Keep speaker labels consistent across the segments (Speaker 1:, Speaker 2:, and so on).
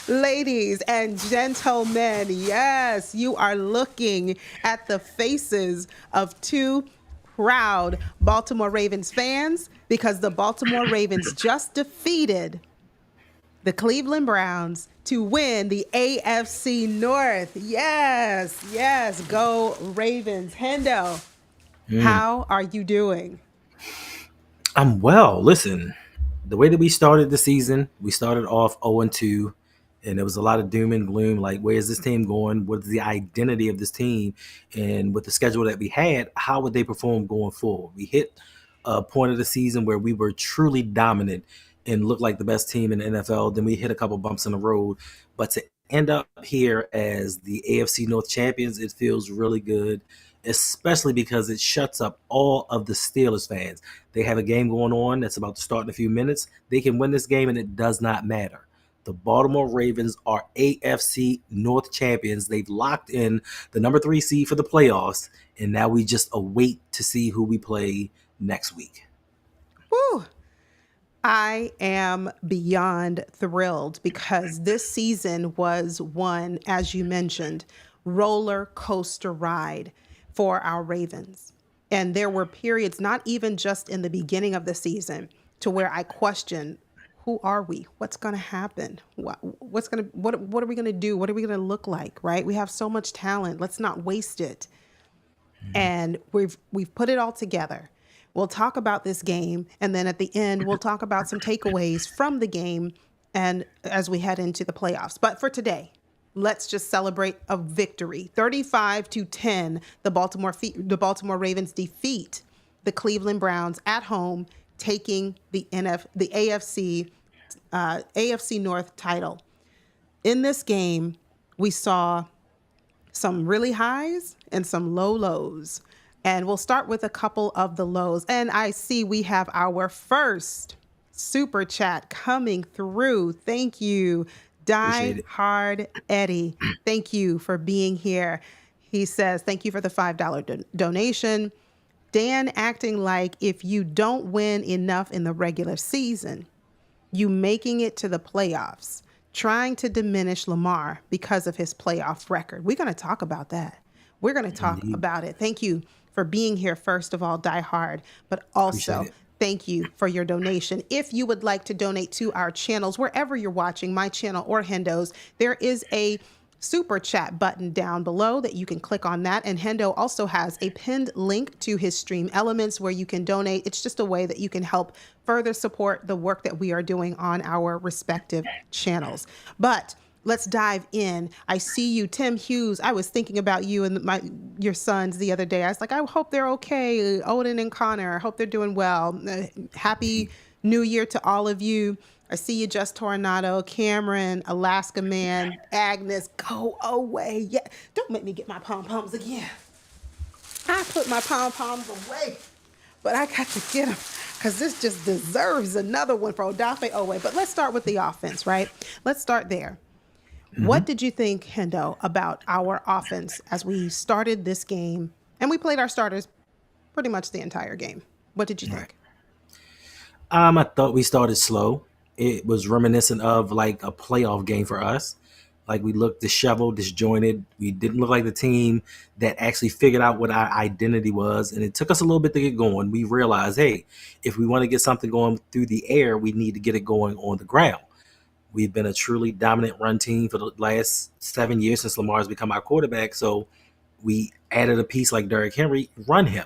Speaker 1: Ladies and gentlemen, yes, you are looking at the faces of two proud Baltimore Ravens fans because the Baltimore Ravens just defeated the Cleveland Browns to win the AFC North. Yes, yes, go Ravens. Hendo, how are you doing?
Speaker 2: I'm well. Listen, the way that we started the season, we started off 0-2, and there was a lot of doom and gloom. Like, where is this team going? What is the identity of this team? And with the schedule that we had, how would they perform going forward? We hit a point of the season where we were truly dominant and looked like the best team in the NFL. Then we hit a couple bumps in the road. But to end up here as the AFC North champions, it feels really good, especially because it shuts up all of the Steelers fans. They have a game going on that's about to start in a few minutes. They can win this game, and it does not matter. The Baltimore Ravens are AFC North champions. They've locked in the number 3 seed for the playoffs, and now we just await to see who we play next week.
Speaker 1: Whew. I am beyond thrilled because this season was one, as you mentioned, roller coaster ride for our Ravens. And there were periods, not even just in the beginning of the season, to where I questioned, who are we? What's going to happen? What are we going to do? What are we going to look like? Right? We have so much talent. Let's not waste it. And we've put it all together. We'll talk about this game, and then at the end, we'll talk about some takeaways from the game and as we head into the playoffs. But for today, let's just celebrate a victory. 35-10, the Baltimore Ravens defeat the Cleveland Browns at home, taking the AFC North title. In this game, we saw some really highs and some low lows. And we'll start with a couple of the lows. And I see we have our first super chat coming through. Thank you,
Speaker 2: Appreciate
Speaker 1: Die
Speaker 2: it.
Speaker 1: Hard Eddie. Thank you for being here. He says, thank you for the $5 donation. Dan acting like if you don't win enough in the regular season, you making it to the playoffs, trying to diminish Lamar because of his playoff record. We're going to talk about that. We're going to talk
Speaker 2: Indeed.
Speaker 1: about it. Thank you for being here, first of all, Die Hard, but
Speaker 2: Appreciate
Speaker 1: also
Speaker 2: it.
Speaker 1: thank you for your donation. If you would like to donate to our channels, wherever you're watching, my channel or Hendo's, there is a super chat button down below that you can click on that. And Hendo also has a pinned link to his stream elements where you can donate. It's just a way that you can help further support the work that we are doing on our respective channels. But let's dive in. I see you, Tim Hughes. I was thinking about you and your sons the other day. I was like, I hope they're okay. Odin and Connor, I hope they're doing well. Happy New Year to all of you. I see you, Just Tornado, Cameron, Alaska Man, Agnes, go away. Yeah, don't make me get my pom-poms again. I put my pom-poms away, but I got to get them because this just deserves another one for Odafe Owe. But let's start with the offense, right? Let's start there. What did you think, Hendo, about our offense as we started this game? And we played our starters pretty much the entire game. What did you
Speaker 2: Right.
Speaker 1: think?
Speaker 2: I thought we started slow. It was reminiscent of like a playoff game for us. Like, we looked disheveled, disjointed. We didn't look like the team that actually figured out what our identity was. And it took us a little bit to get going. We realized, hey, if we want to get something going through the air, we need to get it going on the ground. We've been a truly dominant run team for the last 7 years since Lamar has become our quarterback. So we added a piece like Derrick Henry, run him.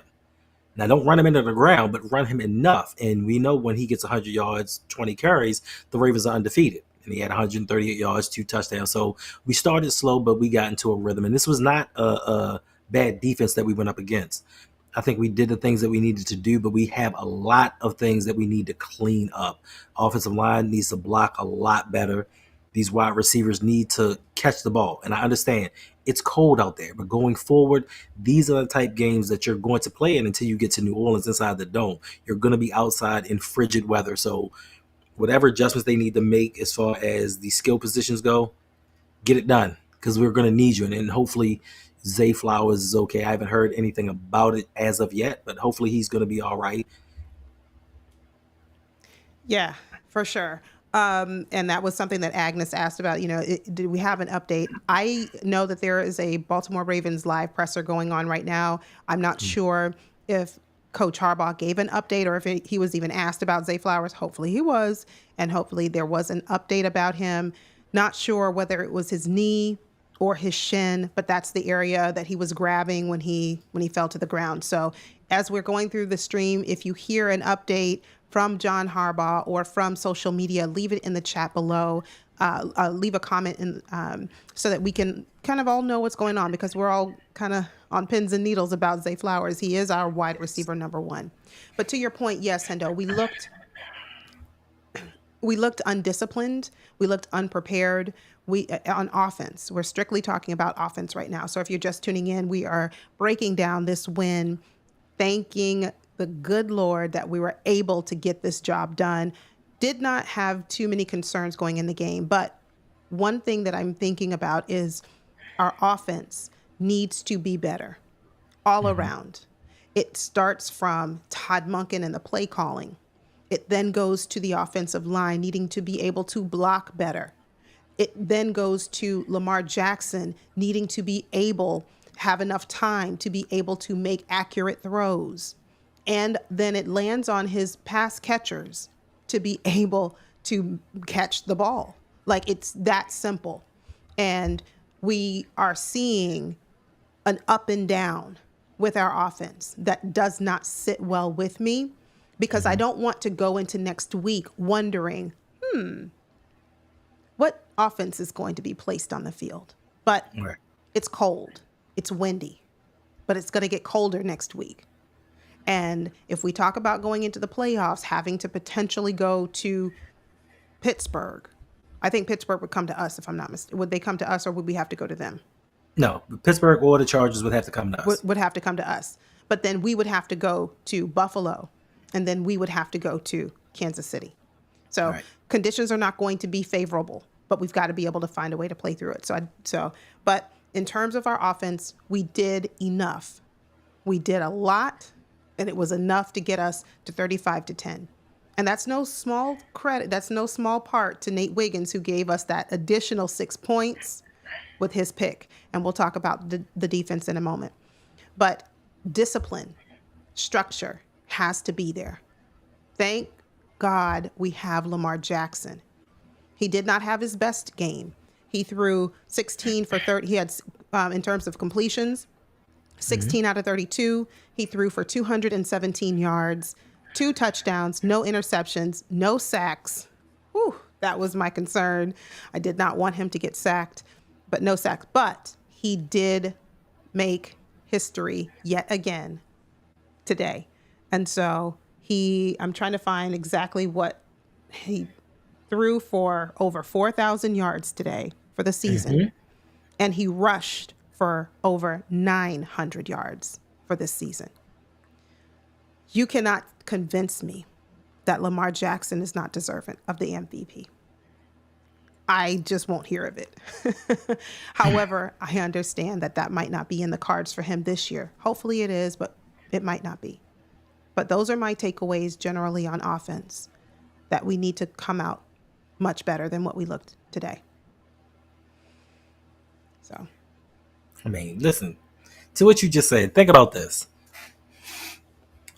Speaker 2: Now, don't run him into the ground, but run him enough. And we know when he gets 100 yards, 20 carries, the Ravens are undefeated. And he had 138 yards, 2 touchdowns. So we started slow, but we got into a rhythm. And this was not a bad defense that we went up against. I think we did the things that we needed to do, but we have a lot of things that we need to clean up. Offensive line needs to block a lot better. These wide receivers need to catch the ball. And I understand it's cold out there, but going forward, these are the type games that you're going to play in until you get to New Orleans inside the dome. You're going to be outside in frigid weather. So whatever adjustments they need to make as far as the skill positions go, get it done because we're going to need you. And hopefully Zay Flowers is okay. I haven't heard anything about it as of yet, but hopefully he's going to be all right.
Speaker 1: Yeah, for sure. And that was something that Agnes asked about. Did we have an update? I know that there is a Baltimore Ravens live presser going on right now. I'm not sure if Coach Harbaugh gave an update or if he was even asked about Zay Flowers. Hopefully he was, and hopefully there was an update about him. Not sure whether it was his knee or his shin, but that's the area that he was grabbing when he fell to the ground. So as we're going through the stream, if you hear an update from John Harbaugh or from social media, leave it in the chat below. Leave a comment so that we can kind of all know what's going on, because we're all kind of on pins and needles about Zay Flowers. He is our wide receiver number one. But to your point, yes, Hendo, we looked undisciplined. We looked unprepared. On offense, we're strictly talking about offense right now. So if you're just tuning in, we are breaking down this win, thanking the good Lord that we were able to get this job done. Did not have too many concerns going in the game. But one thing that I'm thinking about is our offense needs to be better all around. It starts from Todd Monken and the play calling. It then goes to the offensive line needing to be able to block better. It then goes to Lamar Jackson needing to be able, have enough time to be able to make accurate throws. And then it lands on his pass catchers to be able to catch the ball. Like, it's that simple. And we are seeing an up and down with our offense that does not sit well with me, because I don't want to go into next week wondering, what offense is going to be placed on the field. But It's cold, it's windy, but it's going to get colder next week. And if we talk about going into the playoffs, having to potentially go to Pittsburgh, I think Pittsburgh would come to us, if I'm not mistaken. Would they come to us, or would we have to go to them?
Speaker 2: No, Pittsburgh or the Chargers would have to come to us.
Speaker 1: Would have to come to us. But then we would have to go to Buffalo, and then we would have to go to Kansas City. So conditions are not going to be favorable, but we've got to be able to find a way to play through it. But in terms of our offense, we did enough. We did a lot, and it was enough to get us to 35-10. And that's no small credit. That's no small part to Nate Wiggins, who gave us that additional 6 points with his pick. And we'll talk about the defense in a moment. But discipline, structure has to be there. Thank God we have Lamar Jackson. He did not have his best game. He threw 16 for 30. He had, in terms of completions, 16 out of 32. He threw for 217 yards, 2 touchdowns, no interceptions, no sacks. Whew, that was my concern. I did not want him to get sacked, but no sacks. But he did make history yet again today. And so I'm trying to find exactly what he threw for over 4,000 yards today for the season. And he rushed for over 900 yards for this season. You cannot convince me that Lamar Jackson is not deserving of the MVP. I just won't hear of it. However, I understand that might not be in the cards for him this year. Hopefully it is, but it might not be. But those are my takeaways generally on offense, that we need to come out much better than what we looked today. So,
Speaker 2: I mean, listen to what you just said. Think about this.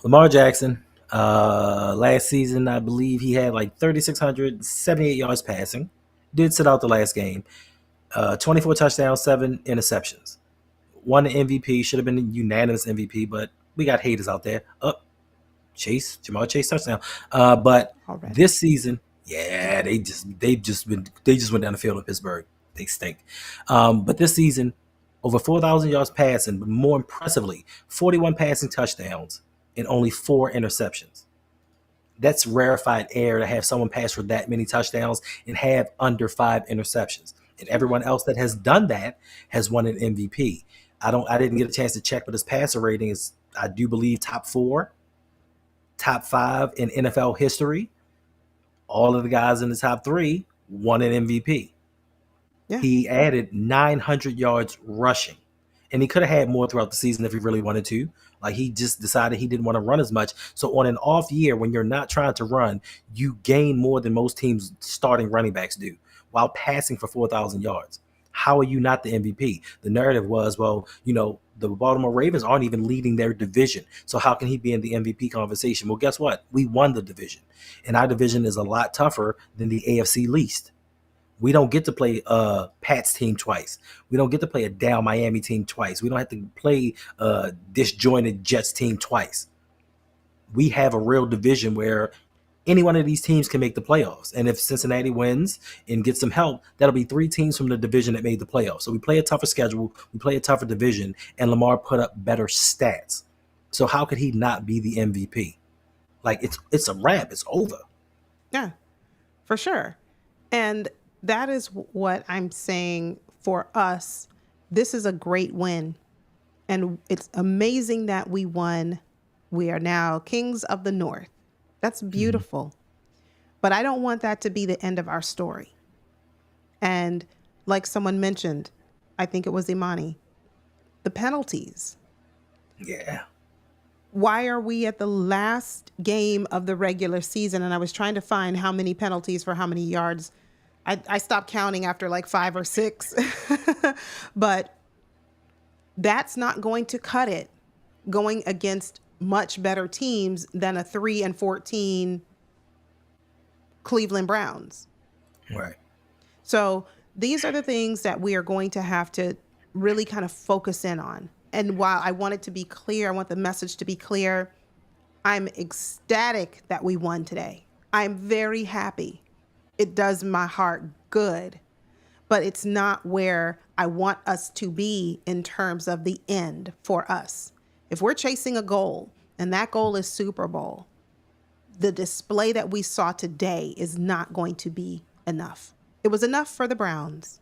Speaker 2: Lamar Jackson, last season, I believe he had like 3,678 yards passing. Did sit out the last game. 24 touchdowns, 7 interceptions. Won the MVP. Should have been a unanimous MVP, but we got haters out there. Jamar Chase touchdown. But this season, they just went down the field in Pittsburgh. They stink. But this season, over 4,000 yards passing, but more impressively, 41 passing touchdowns and only 4 interceptions. That's rarefied air to have someone pass for that many touchdowns and have under 5 interceptions. And everyone else that has done that has won an MVP. I didn't get a chance to check, but his passer rating is, I do believe, top 4, top 5 in NFL history. All of the guys in the top 3 won an MVP. Yeah. He added 900 yards rushing And he could have had more throughout the season if he really wanted to. Like, he just decided he didn't want to run as much. So on an off year, when you're not trying to run, you gain more than most teams starting running backs do while passing for 4,000 yards. How are you not the MVP? The narrative was, well, the Baltimore Ravens aren't even leading their division. So how can he be in the MVP conversation? Well, guess what? We won the division. And our division is a lot tougher than the AFC least. We don't get to play Pat's team twice. We don't get to play a down Miami team twice. We don't have to play disjointed Jets team twice. We have a real division where any one of these teams can make the playoffs. And if Cincinnati wins and gets some help, that'll be 3 teams from the division that made the playoffs. So we play a tougher schedule, we play a tougher division, and Lamar put up better stats. So how could he not be the MVP? Like, it's a wrap. It's over.
Speaker 1: Yeah, for sure. And that is what I'm saying for us. This is a great win. And it's amazing that we won. We are now kings of the North. That's beautiful. But I don't want that to be the end of our story. And like someone mentioned, I think it was Imani, the penalties.
Speaker 2: Yeah.
Speaker 1: Why are we at the last game of the regular season? And I was trying to find how many penalties for how many yards. I stopped counting after like 5 or 6. But that's not going to cut it going against much better teams than a 3-14 Cleveland Browns.
Speaker 2: Right.
Speaker 1: So these are the things that we are going to have to really kind of focus in on. And while I want it to be clear, I want the message to be clear, I'm ecstatic that we won today. I'm very happy. It does my heart good, but it's not where I want us to be in terms of the end for us. If we're chasing a goal and that goal is Super Bowl, the display that we saw today is not going to be enough. It was enough for the Browns.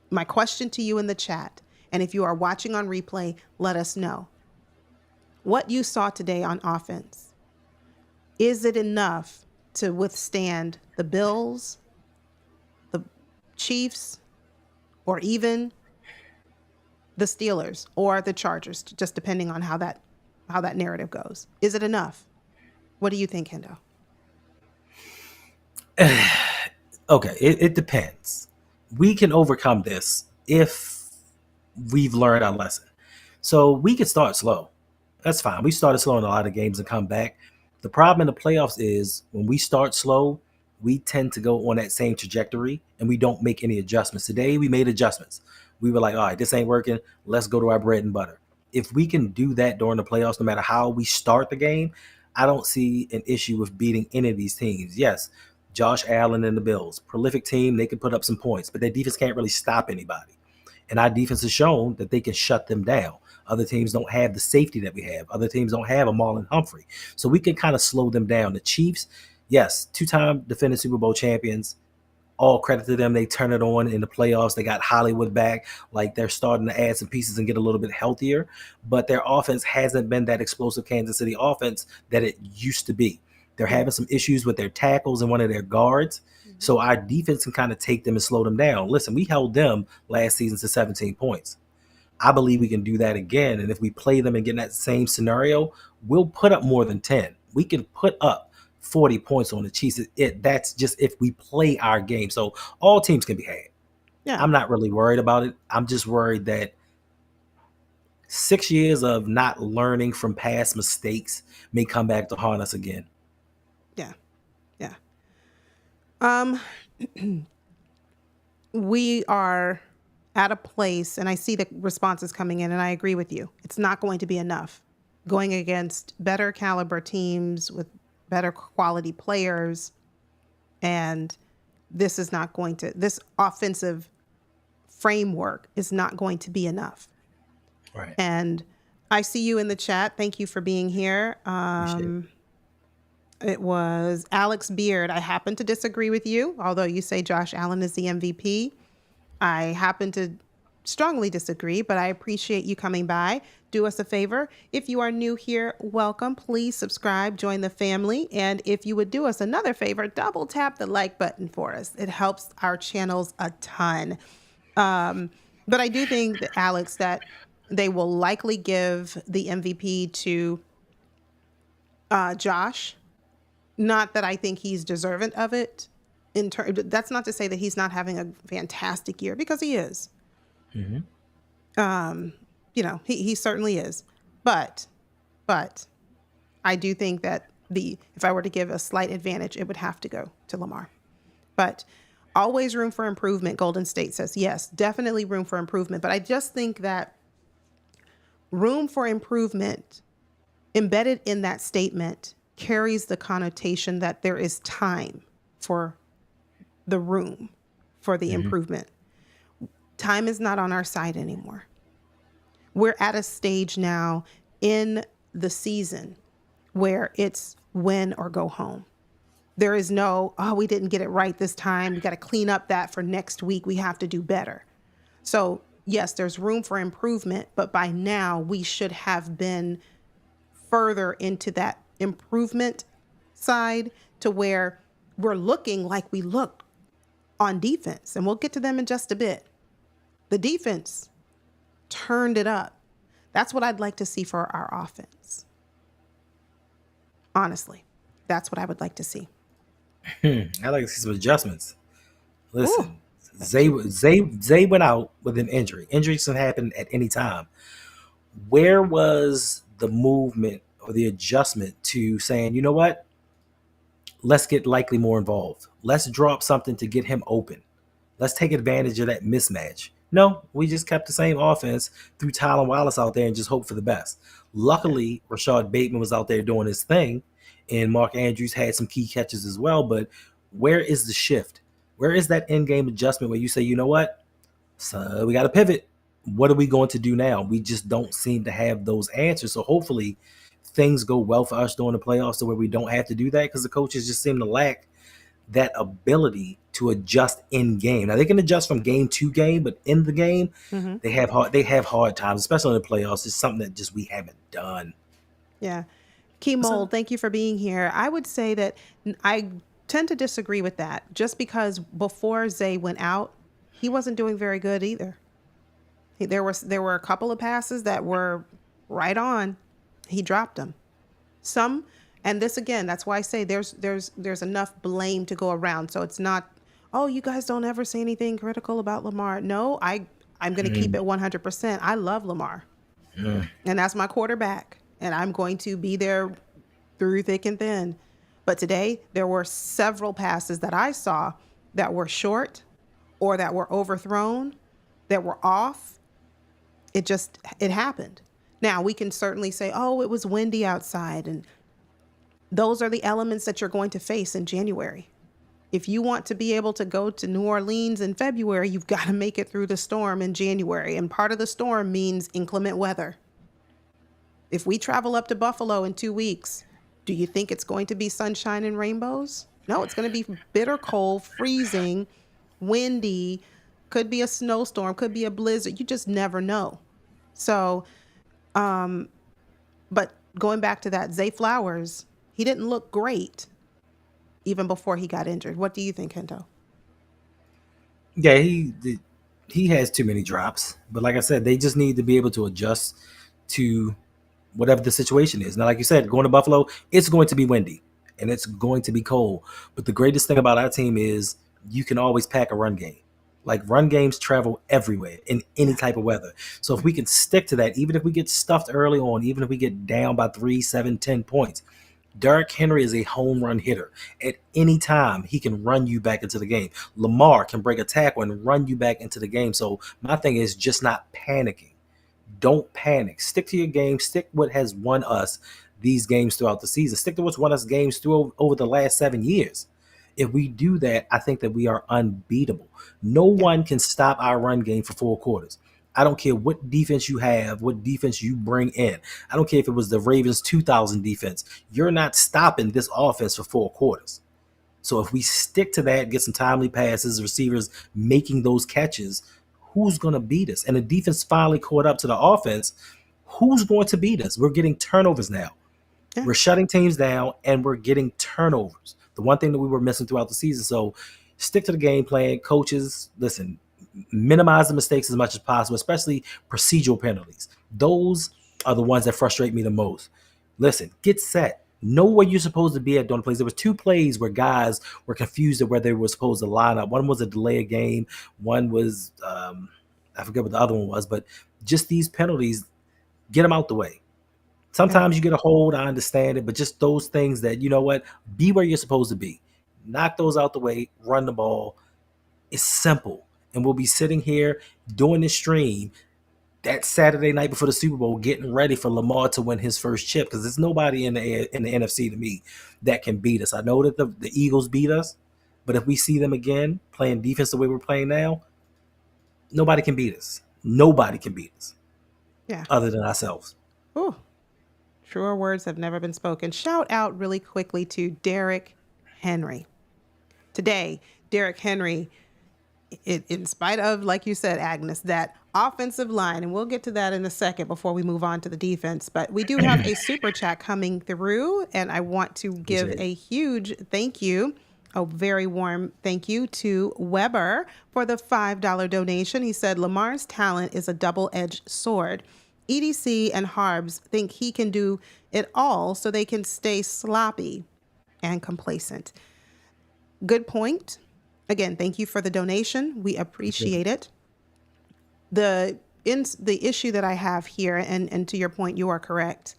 Speaker 1: My question to you in the chat, and if you are watching on replay, let us know what you saw today on offense. Is it enough to withstand the Bills, the Chiefs, or even the Steelers or the Chargers, just depending on how that narrative goes? Is it enough? What do you think, Hendo?
Speaker 2: Okay, it depends. We can overcome this if we've learned our lesson. So we could start slow. That's fine. We started slow in a lot of games and come back. The problem in the playoffs is when we start slow, we tend to go on that same trajectory and we don't make any adjustments. Today, we made adjustments. We were like, all right, this ain't working. Let's go to our bread and butter. If we can do that during the playoffs, no matter how we start the game, I don't see an issue with beating any of these teams. Yes, Josh Allen and the Bills, prolific team, they can put up some points, but their defense can't really stop anybody. And our defense has shown that they can shut them down. Other teams don't have the safety that we have. Other teams don't have a Marlon Humphrey. So we can kind of slow them down. The Chiefs, yes, 2-time defending Super Bowl champions. All credit to them. They turn it on in the playoffs. They got Hollywood back. Like, they're starting to add some pieces and get a little bit healthier. But their offense hasn't been that explosive Kansas City offense that it used to be. They're having some issues with their tackles and one of their guards. So our defense can kind of take them and slow them down. Listen, we held them last season to 17 points. I believe we can do that again. And if we play them and get in that same scenario, we'll put up more than 10. We can put up 40 points on the Chiefs. That's just if we play our game. So all teams can be had. Yeah. I'm not really worried about it. I'm just worried that 6 years of not learning from past mistakes may come back to haunt us again.
Speaker 1: Yeah. Yeah. We are at a place, and I see the responses coming in, and I agree with you. It's not going to be enough. Going against better caliber teams with better quality players, and this offensive framework is not going to be enough.
Speaker 2: Right.
Speaker 1: And I see you in the chat. Thank you for being here. It was Alex Beard. I happen to disagree with you, although you say Josh Allen is the MVP. I happen to strongly disagree, but I appreciate you coming by. Do us a favor. If you are new here, welcome. Please subscribe, join the family. And if you would do us another favor, double tap the like button for us. It helps our channels a ton. But I do think that, Alex, that they will likely give the MVP to Josh. Not that I think he's deserving of it. That's not to say that he's not having a fantastic year, because he is.
Speaker 2: Mm-hmm.
Speaker 1: He certainly is. But I do think that if I were to give a slight advantage, it would have to go to Lamar. But always room for improvement. Golden State says, yes, definitely room for improvement. But I just think that room for improvement embedded in that statement carries the connotation that there is time for the room for the improvement. Time is not on our side anymore. We're at a stage now in the season where it's win or go home. There is no, oh, we didn't get it right this time. We got to clean up that for next week. We have to do better. So yes, there's room for improvement, but by now we should have been further into that improvement side to where we're looking like we looked on defense. And we'll get to them in just a bit. The defense turned it up. That's what I'd like to see for our offense. Honestly, that's what I would like to see.
Speaker 2: I'd like to see some adjustments. Listen,
Speaker 1: Ooh,
Speaker 2: Zay went out with an injury. Injuries can happen at any time. Where was the movement or the adjustment to saying, you know what? Let's get likely more involved. Let's drop something to get him open. Let's take advantage of that mismatch. No, we just kept the same offense, threw Tyler Wallace out there and just hope for the best. Luckily, Rashad Bateman was out there doing his thing, and Mark Andrews had some key catches as well. But where is the shift? Where is that in-game adjustment where you say, you know what? So we got to pivot. What are we going to do now? We just don't seem to have those answers. So hopefully things go well for us during the playoffs to where we don't have to do that, because the coaches just seem to lack that ability to adjust in game. Now they can adjust from game to game, but in the game, they have hard times, especially in the playoffs. It's something that just we haven't done.
Speaker 1: yeah. Key Mold, thank you for being here. I would say that I tend to disagree with that, just because before Zay went out, he wasn't doing very good either. There were a couple of passes that were right on. He dropped them. Some, and this again, that's why I say there's enough blame to go around. So it's not, oh, you guys don't ever say anything critical about Lamar. No, I'm going to keep it 100%. I love Lamar, and that's my quarterback, and I'm going to be there through thick and thin. But today there were several passes that I saw that were short or that were overthrown, that were off. It happened. Now we can certainly say, oh, it was windy outside, and those are the elements that you're going to face in January. If you want to be able to go to New Orleans in February, you've got to make it through the storm in January. And part of the storm means inclement weather. If we travel up to Buffalo in 2 weeks, do you think it's going to be sunshine and rainbows? No, it's going to be bitter cold, freezing, windy, could be a snowstorm, could be a blizzard. You just never know. So, but going back to that, Zay Flowers, he didn't look great even before he got injured. What do you think, Hendo?
Speaker 2: Yeah, he has too many drops. But like I said, they just need to be able to adjust to whatever the situation is. Now, like you said, going to Buffalo, it's going to be windy and it's going to be cold. But the greatest thing about our team is you can always pack a run game. Like, run games travel everywhere in any type of weather. So if we can stick to that, even if we get stuffed early on, even if we get down by 3, 7, 10 points, Derrick Henry is a home run hitter. At any time, he can run you back into the game. Lamar can break a tackle and run you back into the game. So my thing is just not panicking. Don't panic. Stick to your game. Stick what has won us these games throughout the season. Stick to what's won us games through over the last 7 years. If we do that, I think that we are unbeatable. No one can stop our run game for 4 quarters. I don't care what defense you have, what defense you bring in. I don't care if it was the Ravens 2000 defense. You're not stopping this offense for 4 quarters. So if we stick to that, get some timely passes, receivers making those catches, who's going to beat us? And the defense finally caught up to the offense. Who's going to beat us? We're getting turnovers now.
Speaker 1: Yeah.
Speaker 2: We're shutting teams down and we're getting turnovers. The one thing that we were missing throughout the season. So stick to the game plan. Coaches, listen, minimize the mistakes as much as possible, especially procedural penalties. Those are the ones that frustrate me the most. Listen, get set. Know where you're supposed to be at during the plays. There was 2 plays where guys were confused at where they were supposed to line up. One was a delay of game. One was I forget what the other one was, but just these penalties, get them out the way.
Speaker 1: Yeah.
Speaker 2: Sometimes you get a hold, I understand it, but just those things that, you know what, be where you're supposed to be. Knock those out the way, run the ball. It's simple. And we'll be sitting here doing this stream that Saturday night before the Super Bowl, getting ready for Lamar to win his first chip, because there's nobody in the NFC to me that can beat us. I know that the Eagles beat us, but if we see them again playing defense the way we're playing now, nobody can beat us. Nobody can beat us
Speaker 1: Yeah.
Speaker 2: other than ourselves.
Speaker 1: Ooh. Truer words have never been spoken. Shout out really quickly to Derrick Henry. Today, Derrick Henry, in spite of, like you said, Agnes, that offensive line, and we'll get to that in a second before we move on to the defense, but we do have a super chat coming through, and I want to give a huge thank you, a very warm thank you to Weber for the $5 donation. He said, Lamar's talent is a double-edged sword. EDC and Harbs think he can do it all so they can stay sloppy and complacent. Good point. Again, thank you for the donation. We appreciate it. The issue that I have here, and to your point, you are correct.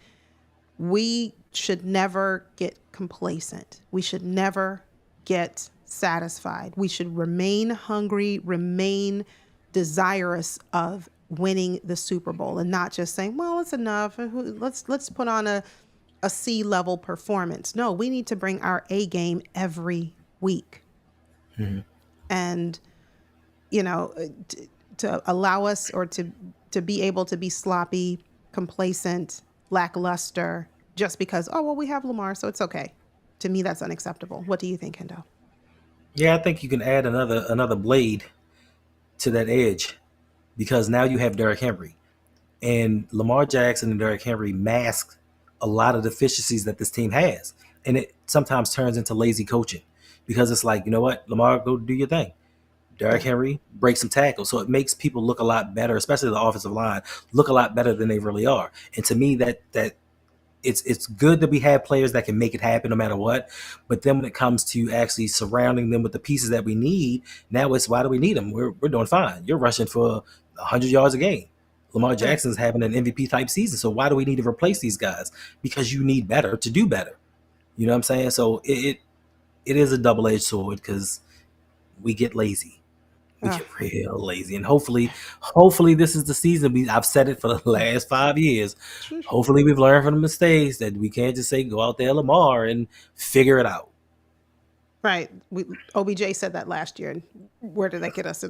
Speaker 1: We should never get complacent. We should never get satisfied. We should remain hungry, remain desirous of winning the Super Bowl, and not just saying, well, it's enough. Let's put on a C-level performance. No, we need to bring our A game every week.
Speaker 2: Mm-hmm.
Speaker 1: And, to allow us, or to be able to be sloppy, complacent, lackluster, just because, oh, well, we have Lamar, so it's okay. To me, that's unacceptable. What do you think, Hendo?
Speaker 2: Yeah, I think you can add another blade to that edge, because now you have Derrick Henry. And Lamar Jackson and Derrick Henry mask a lot of deficiencies that this team has. And it sometimes turns into lazy coaching, because it's like, you know what, Lamar, go do your thing. Derrick Henry breaks some tackles. So it makes people look a lot better, especially the offensive line, look a lot better than they really are. And to me, that it's good that we have players that can make it happen no matter what. But then when it comes to actually surrounding them with the pieces that we need, now it's, why do we need them? We're doing fine. You're rushing for 100 yards a game. Lamar Jackson's having an MVP type season. So why do we need to replace these guys? Because you need better to do better. You know what I'm saying? So it is a double-edged sword, because we get lazy. We get real lazy. And hopefully this is the season. I've said it for the last 5 years. Hopefully we've learned from the mistakes, that we can't just say, go out there, Lamar, and figure it out.
Speaker 1: Right. OBJ said that last year. And where did that get us?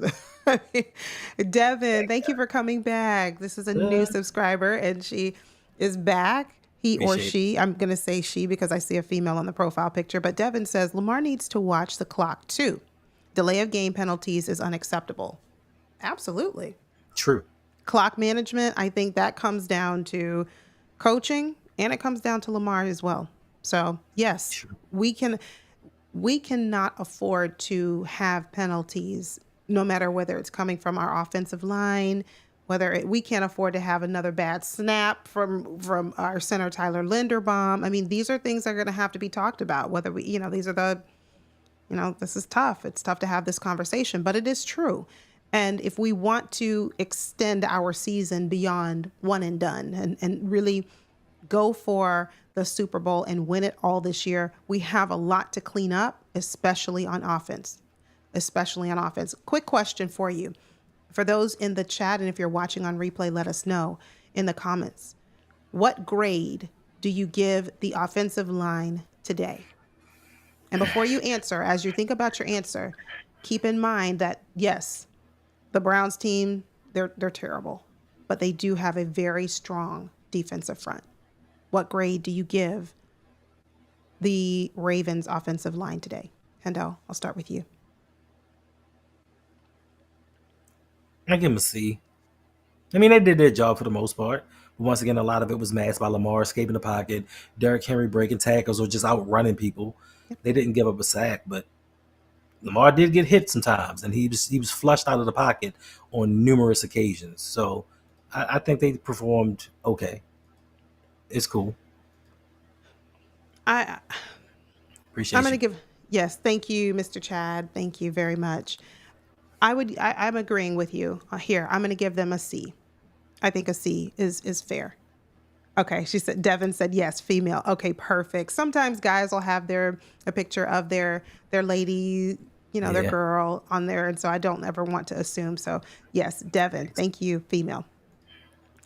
Speaker 1: Devin, thank you for coming back. This is a new subscriber, and she is back. He or she. I'm going to say she because I see a female on the profile picture. But Devin says, Lamar needs to watch the clock too. Delay of game penalties is unacceptable. Absolutely.
Speaker 2: True.
Speaker 1: Clock management, I think that comes down to coaching, and it comes down to Lamar as well. So yes,
Speaker 2: True.
Speaker 1: we cannot afford to have penalties, no matter whether it's coming from our offensive line, we can't afford to have another bad snap from our center, Tyler Linderbaum. I mean, these are things that are going to have to be talked about, whether these are this is tough. It's tough to have this conversation, but it is true. And if we want to extend our season beyond one and done, and really go for the Super Bowl and win it all this year, we have a lot to clean up, especially on offense. Quick question for you. For those in the chat, and if you're watching on replay, let us know in the comments. What grade do you give the offensive line today? And before you answer, as you think about your answer, keep in mind that, yes, the Browns team, they're terrible, but they do have a very strong defensive front. What grade do you give the Ravens offensive line today? Hendo, I'll start with you.
Speaker 2: I give them a C. I mean, they did their job for the most part. But once again, a lot of it was masked by Lamar escaping the pocket, Derrick Henry breaking tackles, or just outrunning people. They didn't give up a sack, but Lamar did get hit sometimes, and he was flushed out of the pocket on numerous occasions. So I think they performed okay. It's cool.
Speaker 1: I I'm
Speaker 2: Appreciate
Speaker 1: going to
Speaker 2: you.
Speaker 1: give, yes, thank you, Mr. Chad. Thank you very much. I'm agreeing with you here. I'm going to give them a C. I think a C is fair. Okay, she said, Devin said yes, female. Okay, perfect. Sometimes guys will have a picture of their lady, their
Speaker 2: Yeah,
Speaker 1: girl on there, and so I don't ever want to assume. So yes, Devin, thank you, female.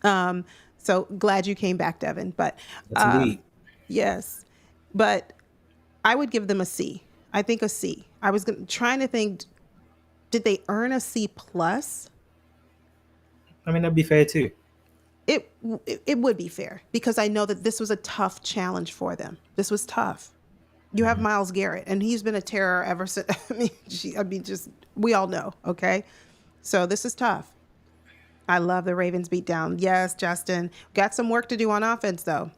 Speaker 1: Um, so glad you came back, Devin. But
Speaker 2: that's indeed.
Speaker 1: yes, but I would give them a C. I think a C. I was trying to think, did they earn a C plus?
Speaker 2: I mean, that'd be fair too.
Speaker 1: It would be fair because I know that this was a tough challenge for them. This was tough. You have Myles Garrett, and he's been a terror ever since. Just we all know. Okay, so this is tough. I love the Ravens beat down. Yes, Justin, got some work to do on offense though,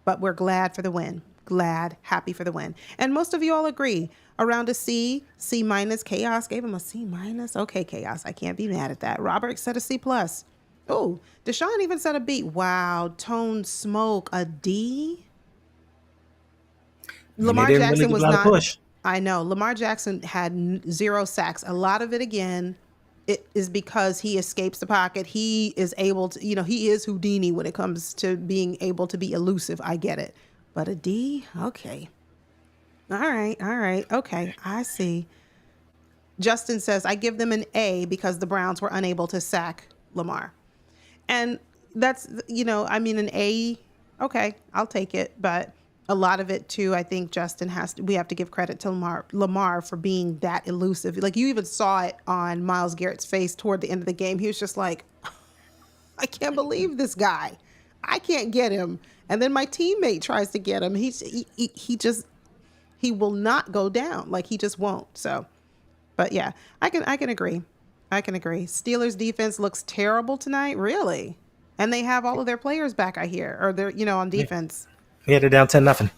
Speaker 1: but we're glad for the win. Glad, happy for the win, and most of you all agree around a C, C minus. Chaos gave him a C minus. Okay, Chaos, I can't be mad at that. Robert said a C plus. Oh, Deshaun even said a B. Wow, Tone Smoke a D.
Speaker 2: I mean, they
Speaker 1: Lamar
Speaker 2: didn't really
Speaker 1: Jackson
Speaker 2: give a
Speaker 1: was
Speaker 2: lot of
Speaker 1: not.
Speaker 2: push.
Speaker 1: I know Lamar Jackson had 0 sacks. A lot of it, again, it is because he escapes the pocket. He is able to, he is Houdini when it comes to being able to be elusive. I get it. But a D? Okay. All right. All right. Okay. I see. Justin says, I give them an A because the Browns were unable to sack Lamar. And that's, an A, okay, I'll take it. But a lot of it too, I think Justin we have to give credit to Lamar for being that elusive. Like you even saw it on Myles Garrett's face toward the end of the game. He was just like, I can't believe this guy. I can't get him. And then my teammate tries to get him. He will not go down. Like he just won't. So, but yeah, I can agree. I can agree. Steelers defense looks terrible tonight, really. And they have all of their players back, I hear, or they're, on defense.
Speaker 2: We had it down 10-0.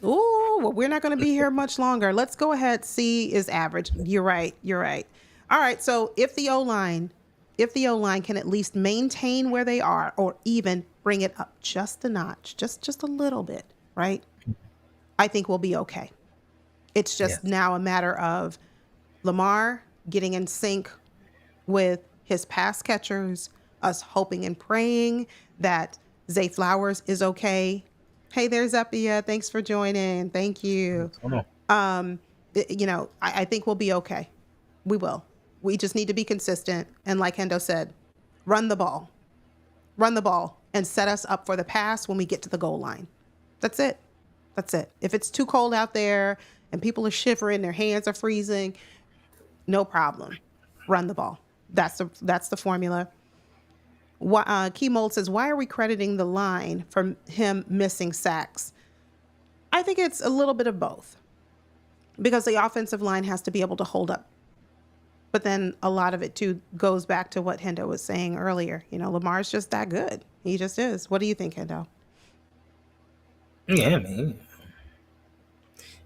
Speaker 1: Ooh, well, we're not going to be here much longer. Let's go ahead. C is average. You're right. You're right. All right. So if the O-line can at least maintain where they are or even bring it up just a notch, just a little bit, right? I think we'll be okay. It's just
Speaker 2: Yeah.
Speaker 1: now a matter of Lamar getting in sync with his pass catchers, us hoping and praying that Zay Flowers is okay. Hey, there's Uppia. Thanks for joining. Thank you.
Speaker 2: Hold on.
Speaker 1: I think we'll be okay. We will. We just need to be consistent. And like Hendo said, run the ball and set us up for the pass when we get to the goal line. That's it. That's it. If it's too cold out there and people are shivering, their hands are freezing, no problem. Run the ball. That's the formula. Key Mold says, why are we crediting the line for him missing sacks? I think it's a little bit of both because the offensive line has to be able to hold up. But then a lot of it too goes back to what Hendo was saying earlier. Lamar's just that good. He just is. What do you think, Hendo?
Speaker 2: Yeah, man.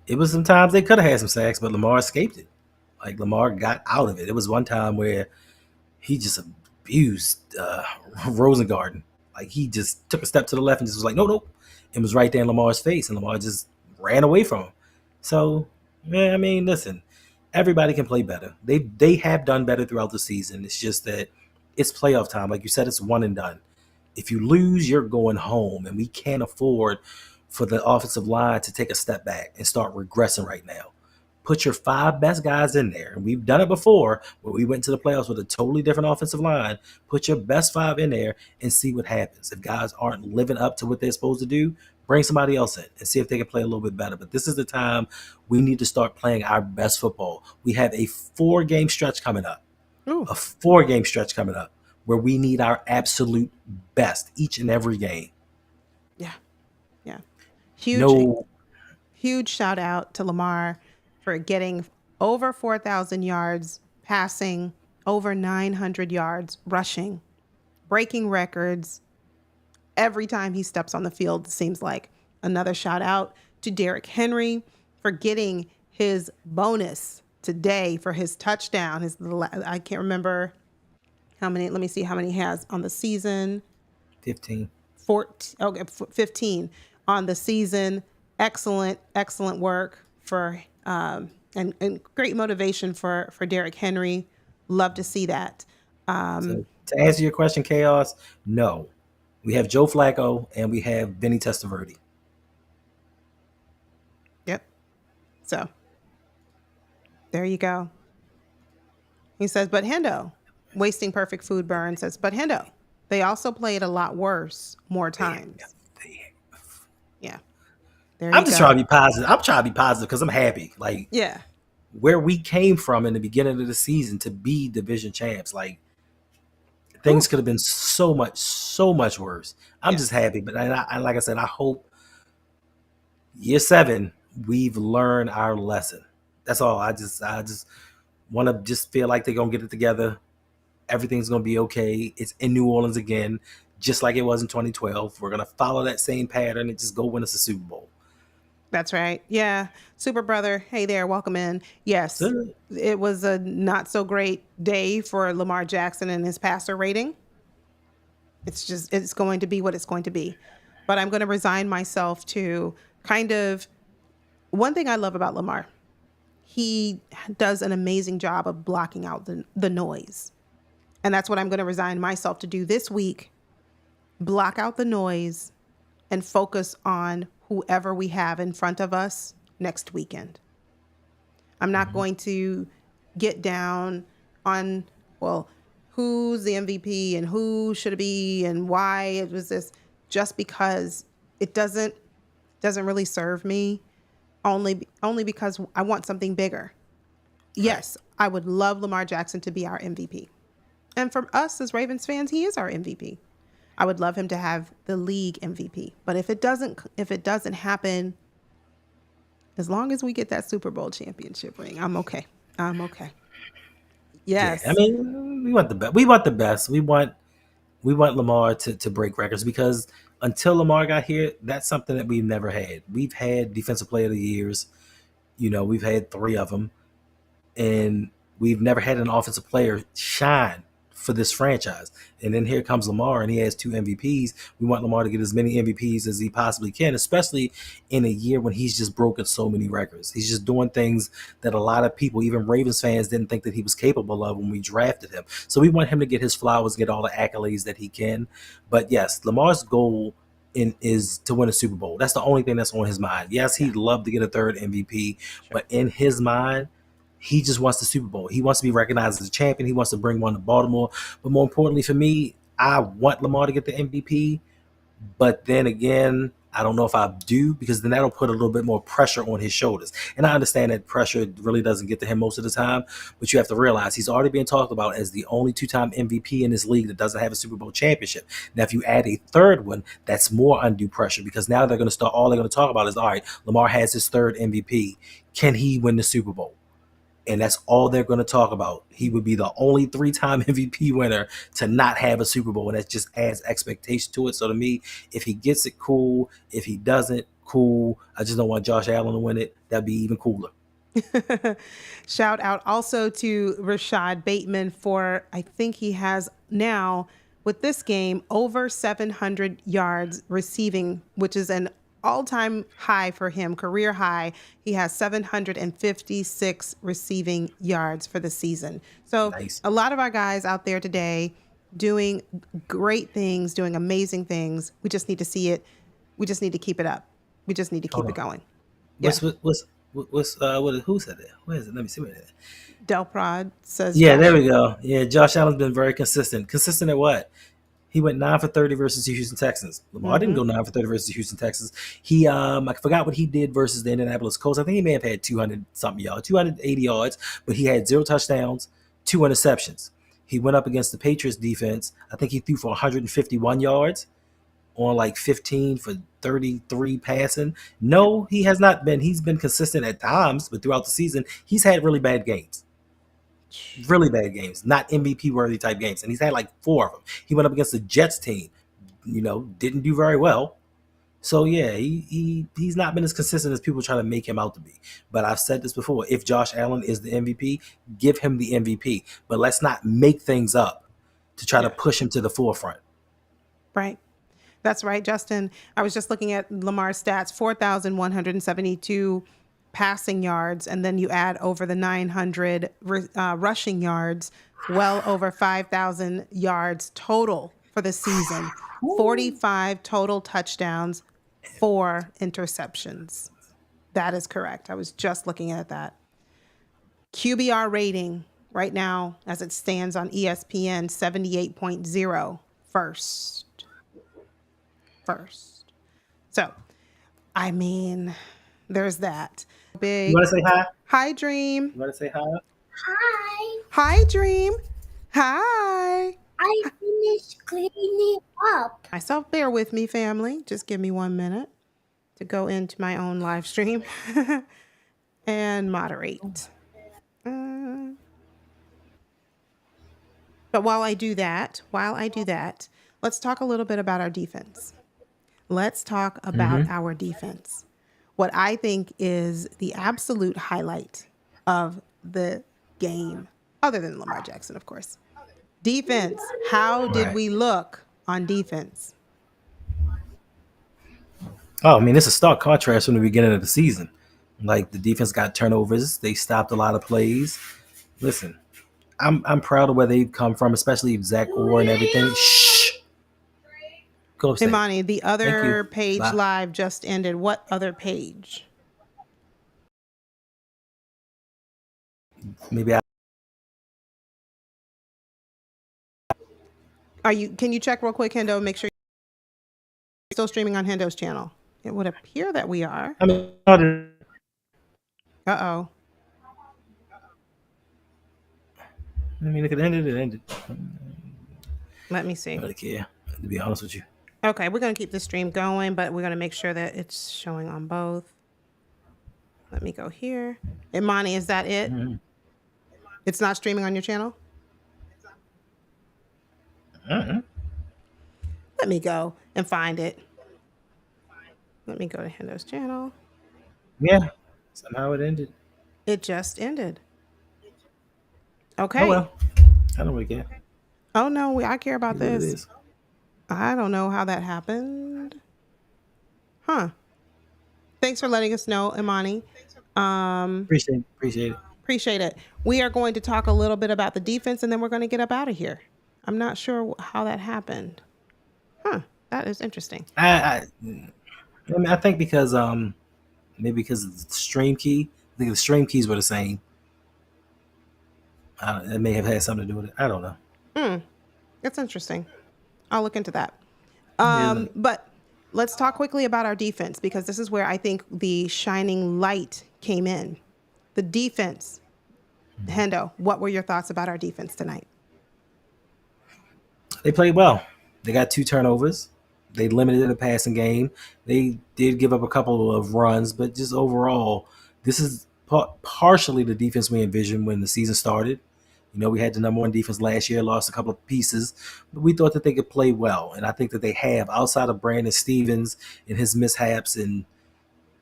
Speaker 2: It was some times they could have had some sacks, but Lamar escaped it. Like Lamar got out of it. It was one time where he just abused Rosengarten. Like he just took a step to the left and just was like, no, no, and was right there in Lamar's face, and Lamar just ran away from him. So, yeah, I mean, listen, everybody can play better. They have done better throughout the season. It's just that it's playoff time. Like you said, it's one and done. If you lose, you're going home, and we can't afford for the offensive line to take a step back and start regressing right now. Put your 5 best guys in there. And we've done it before where we went to the playoffs with a totally different offensive line. Put your best 5 in there and see what happens. If guys aren't living up to what they're supposed to do, bring somebody else in and see if they can play a little bit better. But this is the time we need to start playing our best football. We have a 4-game stretch coming up.
Speaker 1: Ooh.
Speaker 2: A 4-game stretch coming up where we need our absolute best each and every game.
Speaker 1: Yeah. Yeah. Huge shout out to Lamar for getting over 4,000 yards passing, over 900 yards rushing, breaking records. Every time he steps on the field, it seems like. Another shout out to Derrick Henry for getting his bonus today for his touchdown. I can't remember how many. Let me see how many he has on the season.
Speaker 2: 15.
Speaker 1: 14, okay, 15 on the season. Excellent work for and great motivation for Derrick Henry. Love to see that.
Speaker 2: So to answer your question, Chaos, no. We have Joe Flacco and we have Vinny Testaverde.
Speaker 1: Yep. So there you go. He says, but Hendo, wasting perfect food burn says, but Hendo, they also played a lot worse more times. Yeah. There you
Speaker 2: I'm just
Speaker 1: go.
Speaker 2: trying to be positive. I'm trying to be positive because I'm happy. Like
Speaker 1: Yeah.
Speaker 2: where we came from in the beginning of the season to be division champs, like things
Speaker 1: Oof.
Speaker 2: could have been so much worse. I'm just
Speaker 1: Yes.
Speaker 2: happy. But like I said, I hope year 7 we've learned our lesson. That's all. I just want to just feel like they're gonna get it together. Everything's gonna be okay. It's in New Orleans again, just like it was in 2012. We're gonna follow that same pattern and just go win us a Super Bowl.
Speaker 1: That's right. Yeah. Super brother. Hey there. Welcome in. Yes.
Speaker 2: So,
Speaker 1: It was a not so great day for Lamar Jackson and his passer rating. It's going to be what it's going to be. But I'm going to resign myself to kind of one thing I love about Lamar. He does an amazing job of blocking out the noise. And that's what I'm going to resign myself to do this week. Block out the noise and focus on whoever we have in front of us next weekend. I'm not going to get down on, well, who's the MVP and who should it be and why it was this, just because it doesn't really serve me, only because I want something bigger. Yes, I would love Lamar Jackson to be our MVP. And for us as Ravens fans, he is our MVP. I would love him to have the league MVP. But if it doesn't happen, as long as we get that Super Bowl championship ring, I'm okay. I'm okay.
Speaker 2: yeah, I
Speaker 1: Yes.
Speaker 2: mean, we want the best. We want the best. We want Lamar to break records because until Lamar got here, that's something that we've never had. We've had defensive player of the years. We've had 3 of them, and we've never had an offensive player shine for this franchise. And then here comes Lamar, and he has 2 MVPs. We want Lamar to get as many MVPs as he possibly can, especially in a year when he's just broken so many records. He's just doing things that a lot of people, even Ravens fans, didn't think that he was capable of when we drafted him. So we want him to get his flowers, get all the accolades that he can. But yes, Lamar's goal is to win a Super Bowl. That's the only thing that's on his mind. Yes, he'd love to get a 3rd MVP, but in his mind, he just wants the Super Bowl. He wants to be recognized as a champion. He wants to bring one to Baltimore. But more importantly for me, I want Lamar to get the MVP. But then again, I don't know if I do because then that'll put a little bit more pressure on his shoulders. And I understand that pressure really doesn't get to him most of the time. But you have to realize he's already being talked about as the only 2-time MVP in this league that doesn't have a Super Bowl championship. Now, if you add a 3rd one, that's more undue pressure because now they're going to start, all they're going to talk about is, all right, Lamar has his 3rd MVP. Can he win the Super Bowl? And that's all they're going to talk about. He would be the only 3-time MVP winner to not have a Super Bowl, and that just adds expectation to it. So to me, if he gets it, cool. If he doesn't, cool. I just don't want Josh Allen to win it. That'd be even cooler.
Speaker 1: Shout out also to Rashad Bateman for, I think he has now with this game over 700 yards receiving, which is an all-time high for him, career high. He has 756 receiving yards for the season. So
Speaker 2: Nice.
Speaker 1: a lot of our guys out there today doing great things, doing amazing things. We just need to see it. We just need to keep it up. We just need to keep it going. Yeah.
Speaker 2: Who said that? Where is it? Let me see where it is.
Speaker 1: Delprod says,
Speaker 2: Yeah,
Speaker 1: Josh.
Speaker 2: there we go. Yeah, Josh Allen's been very consistent. Consistent at what? He went 9 for 30 versus the Houston Texans. Lamar didn't go 9 for 30 versus the Houston Texans. I forgot what he did versus the Indianapolis Colts. I think he may have had 200 something yards, 280 yards, but he had 0 touchdowns, 2 interceptions. He went up against the Patriots defense. I think he threw for 151 yards on like 15 for 33 passing. No, he has not been. He's been consistent at times, but throughout the season, he's had really bad games. Really bad games, not MVP worthy type games. And he's had like 4 of them. He went up against the Jets team, didn't do very well. So yeah, he's not been as consistent as people try to make him out to be. But I've said this before: if Josh Allen is the MVP, give him the MVP. But let's not make things up to try to
Speaker 1: Yeah.
Speaker 2: push him to the forefront.
Speaker 1: Right. That's right, Justin. I was just looking at Lamar's stats, 4,172 passing yards, and then you add over the 900 rushing yards, well over 5,000 yards total for the season, 45 total touchdowns, 4 interceptions. That is correct. I was just looking at that. QBR rating right now, as it stands on ESPN, 78.0, first. So, I mean, there's that.
Speaker 2: You
Speaker 1: Big.
Speaker 2: want to say hi?
Speaker 1: Hi, Dream.
Speaker 2: You want to say hi?
Speaker 3: Hi,
Speaker 1: Hi, Dream. Hi.
Speaker 3: I finished cleaning up.
Speaker 1: Myself, bear with me, family. Just give me 1 minute to go into my own live stream and moderate. But while I do that, let's talk a little bit about our defense. Let's talk about our defense. What I think is the absolute highlight of the game, other than Lamar Jackson, of course. Defense. How did
Speaker 2: Right.
Speaker 1: we look on defense?
Speaker 2: Oh, I mean, it's a stark contrast from the beginning of the season. Like the defense got turnovers, they stopped a lot of plays. Listen, I'm proud of where they've come from, especially Zach Orr and everything. Shh. Go upstairs.
Speaker 1: Imani, the
Speaker 2: Thank
Speaker 1: other
Speaker 2: you.
Speaker 1: page
Speaker 2: Bye.
Speaker 1: live just ended. What other page?
Speaker 2: Maybe I.
Speaker 1: Can you check real quick, Hendo, make sure you're still streaming on Hendo's channel? It would appear that we are.
Speaker 2: I mean,
Speaker 1: Uh-oh.
Speaker 2: if it ended, it ended.
Speaker 1: Let me see.
Speaker 2: I don't care, to be honest with you.
Speaker 1: Okay, we're going to keep the stream going, but we're going to make sure that it's showing on both. Let me go here. Imani, is that it? It's not streaming on your channel? Let me go and find it. Let me go to Hendo's channel.
Speaker 2: Yeah, somehow it ended.
Speaker 1: It just ended. Okay.
Speaker 2: Oh well, I don't really care.
Speaker 1: Oh, no, I care about
Speaker 2: It is what it
Speaker 1: this.
Speaker 2: is.
Speaker 1: I don't know how that happened. Huh. Thanks for letting us know, Imani.
Speaker 2: Appreciate it.
Speaker 1: Appreciate it. We are going to talk a little bit about the defense, and then we're going to get up out of here. I'm not sure how that happened. Huh. That is interesting.
Speaker 2: I mean, I think because maybe because of the stream key. I think the stream keys were the same. It may have had something to do with it. I don't know.
Speaker 1: That's interesting. I'll look into that.
Speaker 2: Yeah.
Speaker 1: But let's talk quickly about our defense, because this is where I think the shining light came in. The defense. Hendo, what were your thoughts about our defense tonight?
Speaker 2: They played well. They got 2 turnovers. They limited the passing game. They did give up a couple of runs, but just overall, this is partially the defense we envisioned when the season started. You know, we had the number 1 defense last year, lost a couple of pieces, but we thought that they could play well. And I think that they have, outside of Brandon Stevens and his mishaps and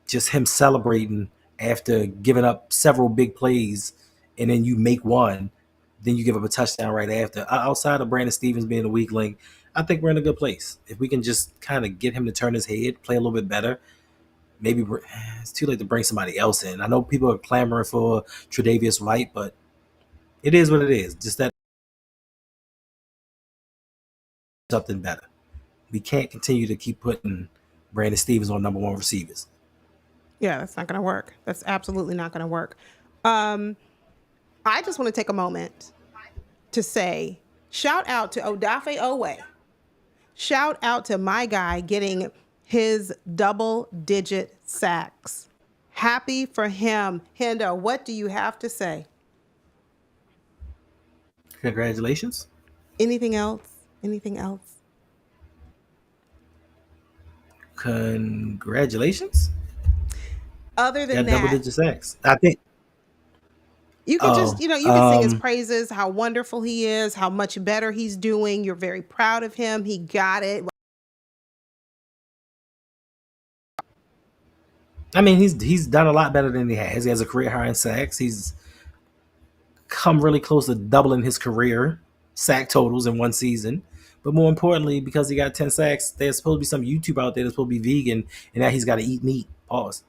Speaker 2: just him celebrating after giving up several big plays, and then you make one, then you give up a touchdown right after. Outside of Brandon Stevens being a weak link, I think we're in a good place. If we can just kind of get him to turn his head, play a little bit better, maybe it's too late to bring somebody else in. I know people are clamoring for Tre'Davious White, but it is what it is. Just that something better. We can't continue to keep putting Brandon Stevens on number 1 receivers.
Speaker 1: Yeah, that's not going to work. That's absolutely not going to work. I just want to take a moment to say, shout out to Odafe Owe. Shout out to my guy getting his double-digit sacks. Happy for him. Hendo, what do you have to say?
Speaker 2: Congratulations.
Speaker 1: Anything else? Anything else?
Speaker 2: Congratulations.
Speaker 1: Other than
Speaker 2: Got
Speaker 1: that,
Speaker 2: double-digit sacks. I think
Speaker 1: you can just, you can sing his praises, how wonderful he is, how much better he's doing. You're very proud of him. He got it.
Speaker 2: I mean, he's done a lot better than he has. He has a career high in sacks. He's come really close to doubling his career sack totals in one season. But more importantly, because he got 10 sacks, there's supposed to be some YouTube out there that's supposed to be vegan, and now he's got to eat meat. Pause.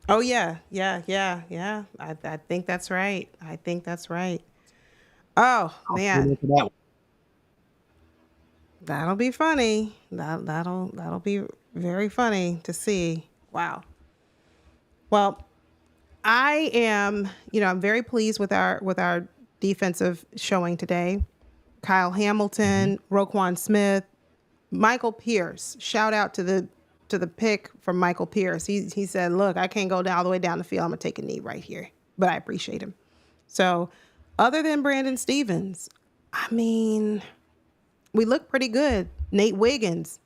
Speaker 1: Oh yeah, yeah. I think that's right. I think that's right. Oh
Speaker 2: I'll tune
Speaker 1: man,
Speaker 2: into that one.
Speaker 1: that'll be funny. That'll be very funny to see. Wow. Well, I am, I'm very pleased with our defensive showing today. Kyle
Speaker 2: Mm-hmm.
Speaker 1: Hamilton, Roquan Smith, Michael Pierce. Shout out to the pick from Michael Pierce. He said, "Look, I can't go down all the way down the field. I'm gonna take a knee right here." But I appreciate him. So, other than Brandon Stevens, I mean, we look pretty good. Nate Wiggins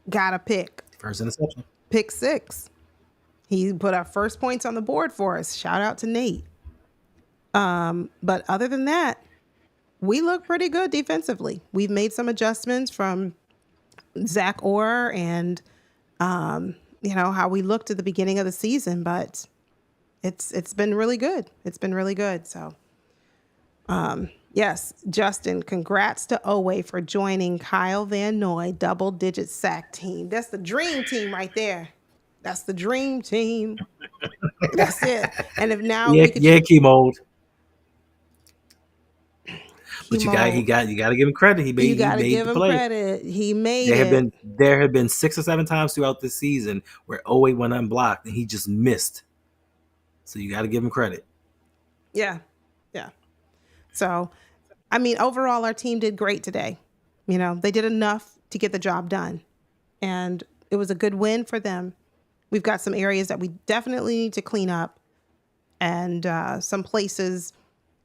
Speaker 1: got a
Speaker 2: First interception.
Speaker 1: pick 6. He put our first points on the board for us. Shout out to Nate. But other than that, we look pretty good defensively. We've made some adjustments from Zach Orr and how we looked at the beginning of the season, but it's been really good. It's been really good. So yes, Justin, congrats to Owe for joining Kyle Van Noy double-digit sack team. That's the dream team right there. That's the dream team. That's it. And if now
Speaker 2: Yeah,
Speaker 1: we could
Speaker 2: yeah, chemo. But
Speaker 1: chemo,
Speaker 2: you got to give him credit.
Speaker 1: you
Speaker 2: He
Speaker 1: got to
Speaker 2: made
Speaker 1: give
Speaker 2: the
Speaker 1: him
Speaker 2: play.
Speaker 1: credit. He made it.
Speaker 2: There have been 6 or 7 times throughout this season where Owe went unblocked and he just missed. So you got to give him credit.
Speaker 1: Yeah. Yeah. So, I mean, overall, our team did great today. They did enough to get the job done. And it was a good win for them. We've got some areas that we definitely need to clean up and some places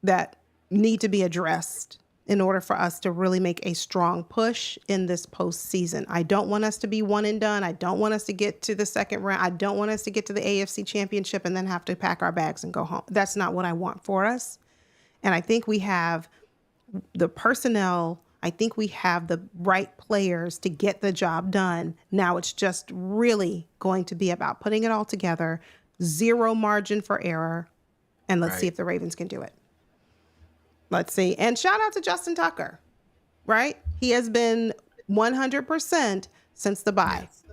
Speaker 1: that need to be addressed in order for us to really make a strong push in this postseason. I don't want us to be one and done. I don't want us to get to the second round. I don't want us to get to the AFC Championship and then have to pack our bags and go home. That's not what I want for us. And I think we have the personnel. I think we have the right players to get the job done. Now it's just really going to be about putting it all together, zero margin for error, and let's see
Speaker 2: Right.
Speaker 1: if the Ravens can do it. Let's see. And shout out to Justin Tucker, right? He has been 100% since the bye.
Speaker 2: Yes.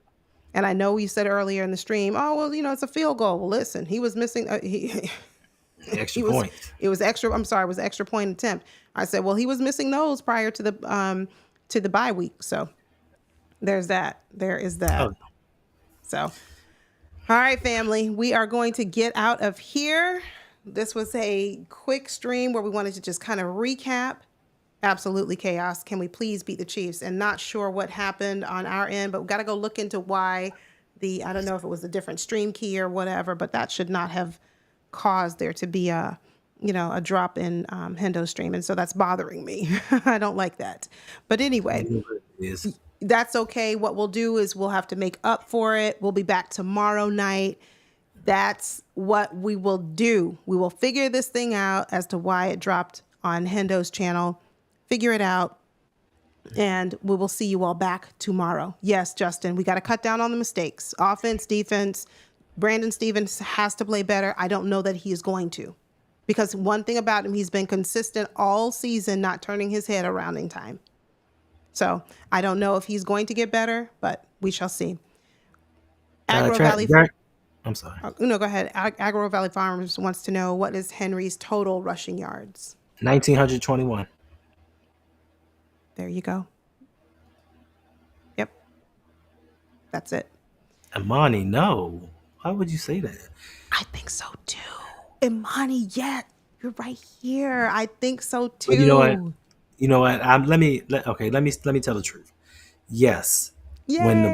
Speaker 1: And I know you said earlier in the stream, oh, well, it's a field goal. Well, listen, he was missing.
Speaker 2: Extra
Speaker 1: He was,
Speaker 2: point.
Speaker 1: it was extra. I'm sorry, it was extra point attempt. I said, well, he was missing those prior to the bye week. So there's that. There is that.
Speaker 2: Oh,
Speaker 1: So, all right, family, we are going to get out of here. This was a quick stream where we wanted to just kind of recap. Absolutely chaos. Can we please beat the Chiefs? And not sure what happened on our end, but we got to go look into why I don't know if it was a different stream key or whatever, but that should not have caused there to be a drop in Hendo's stream. And so that's bothering me. I don't like that. But anyway,
Speaker 2: it is.
Speaker 1: that's okay. What we'll do is we'll have to make up for it. We'll be back tomorrow night. That's what we will do. We will figure this thing out as to why it dropped on Hendo's channel. Figure it out. And we will see you all back tomorrow. Yes, Justin, we got to cut down on the mistakes. Offense, defense. Brandon Stevens has to play better. I don't know that he is going to. Because one thing about him, he's been consistent all season, not turning his head around in time. So I don't know if he's going to get better, but we shall see. Agro Valley.
Speaker 2: I'm sorry.
Speaker 1: No, go ahead. Agro Valley Farms wants to know, what is Henry's total rushing yards?
Speaker 2: 1921.
Speaker 1: There you go. Yep. That's it.
Speaker 2: Amani, no. Why would you say that?
Speaker 1: I think so too. Imani, yeah, you're right here. I think so too.
Speaker 2: But you know what? Let me tell the truth. Yes. When the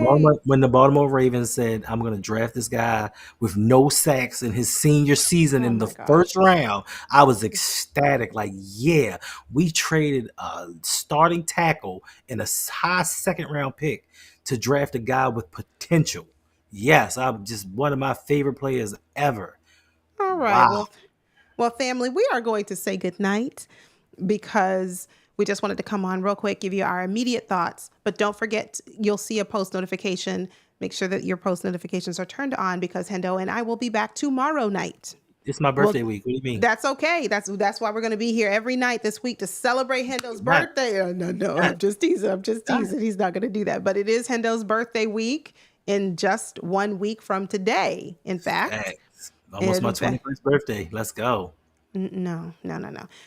Speaker 1: Yay.
Speaker 2: Baltimore Ravens said, I'm going to draft this guy with no sacks in his senior season
Speaker 1: Oh
Speaker 2: in the
Speaker 1: my gosh.
Speaker 2: first round, I was ecstatic. Like, yeah, we traded a starting tackle and a high second round pick to draft a guy with potential. Yes, I'm just one of my favorite players ever.
Speaker 1: All right.
Speaker 2: Wow.
Speaker 1: Well, family, we are going to say goodnight because we just wanted to come on real quick, give you our immediate thoughts. But don't forget, you'll see a post notification Make sure that your post notifications are turned on because Hendo and I will be back tomorrow night.
Speaker 2: It's my birthday week. What do you mean?
Speaker 1: That's okay. That's why we're going to be here every night this week to celebrate Hendo's
Speaker 2: Right.
Speaker 1: birthday. No, I'm just teasing. He's not going to do that. But it is Hendo's birthday week in just 1 week from today. In fact,
Speaker 2: Thanks. Almost my 21st birthday. Let's go.
Speaker 1: No.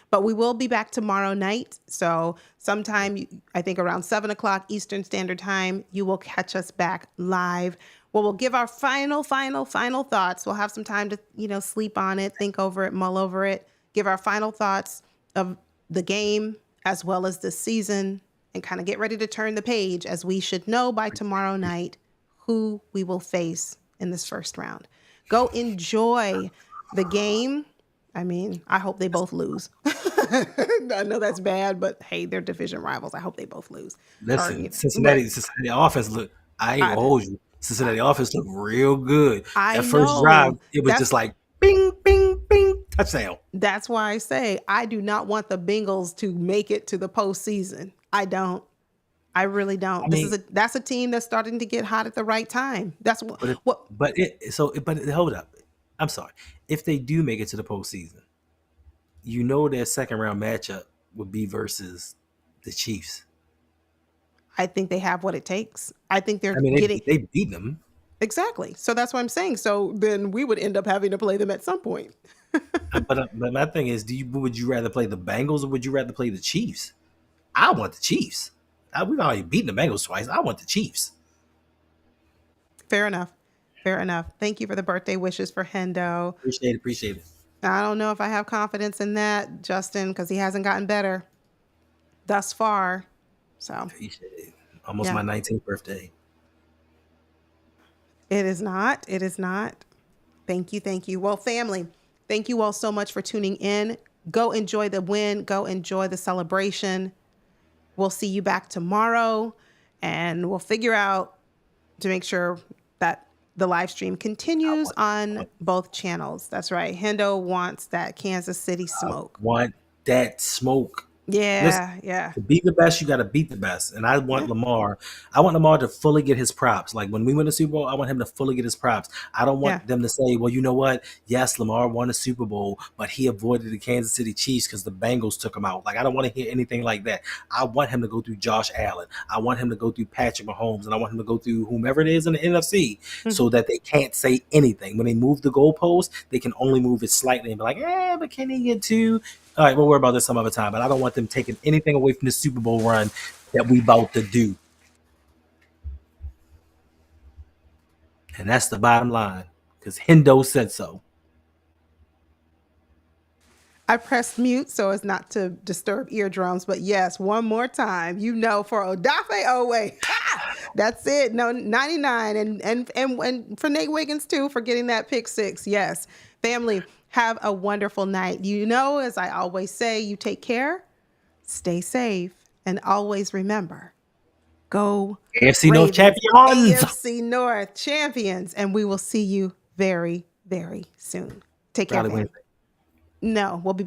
Speaker 1: But we will be back tomorrow night. So sometime, I think around 7 o'clock Eastern Standard Time, you will catch us back live. Well, we'll give our final thoughts. We'll have some time to, sleep on it, think over it, mull over it, give our final thoughts of the game as well as the season, and kind of get ready to turn the page, as we should know by tomorrow night who we will face in this first round. Go enjoy the game. I mean, I hope they both lose. I know that's bad, but hey, they're division rivals. I hope they both lose.
Speaker 2: Listen, Cincinnati offense look. I ain't hold you. Cincinnati offense looked real good. That first drive, it was just like bing, bing, bing, touchdown.
Speaker 1: That's why I say I do not want the Bengals to make it to the postseason. I don't. I really don't. That's a team that's starting to get hot at the right time. That's what.
Speaker 2: But hold up. I'm sorry. If they do make it to the postseason, their second round matchup would be versus the Chiefs.
Speaker 1: I think they have what it takes. I think they
Speaker 2: beat them.
Speaker 1: Exactly. So that's what I'm saying. So then we would end up having to play them at some point.
Speaker 2: but my thing is, would you rather play the Bengals or would you rather play the Chiefs? I want the Chiefs. We've already beaten the Bengals twice. I want the Chiefs.
Speaker 1: Fair enough. Thank you for the birthday wishes for Hendo.
Speaker 2: Appreciate it.
Speaker 1: I don't know if I have confidence in that, Justin, because he hasn't gotten better thus far. So
Speaker 2: appreciate it. Almost my 19th birthday.
Speaker 1: It is not. Thank you. Well, family, thank you all so much for tuning in. Go enjoy the win. Go enjoy the celebration. We'll see you back tomorrow, and we'll figure out to make sure that the live stream continues on both channels. That's right. Hendo wants that Kansas City smoke.
Speaker 2: I want that smoke.
Speaker 1: Yeah.
Speaker 2: To be the best, you got to beat the best. And I want Lamar. I want Lamar to fully get his props. Like when we win the Super Bowl, I want him to fully get his props. I don't want them to say, well, you know what? Yes, Lamar won a Super Bowl, but he avoided the Kansas City Chiefs because the Bengals took him out. Like, I don't want to hear anything like that. I want him to go through Josh Allen. I want him to go through Patrick Mahomes, and I want him to go through whomever it is in the NFC so that they can't say anything. When they move the goalpost, they can only move it slightly and be like, but can he get to? All right, we'll worry about this some other time, but I don't want them taking anything away from the Super Bowl run that we about to do. And that's the bottom line, because Hendo said so.
Speaker 1: I pressed mute so as not to disturb eardrums, but yes, one more time, for Odafe Owe. That's it. No, 99. And for Nate Wiggins, too, for getting that pick 6. Yes. Family, have a wonderful night. As I always say, you take care, stay safe, and always remember, go
Speaker 2: AFC North champions.
Speaker 1: AFC North champions. And we will see you very, very soon. Take care. No, we'll be back.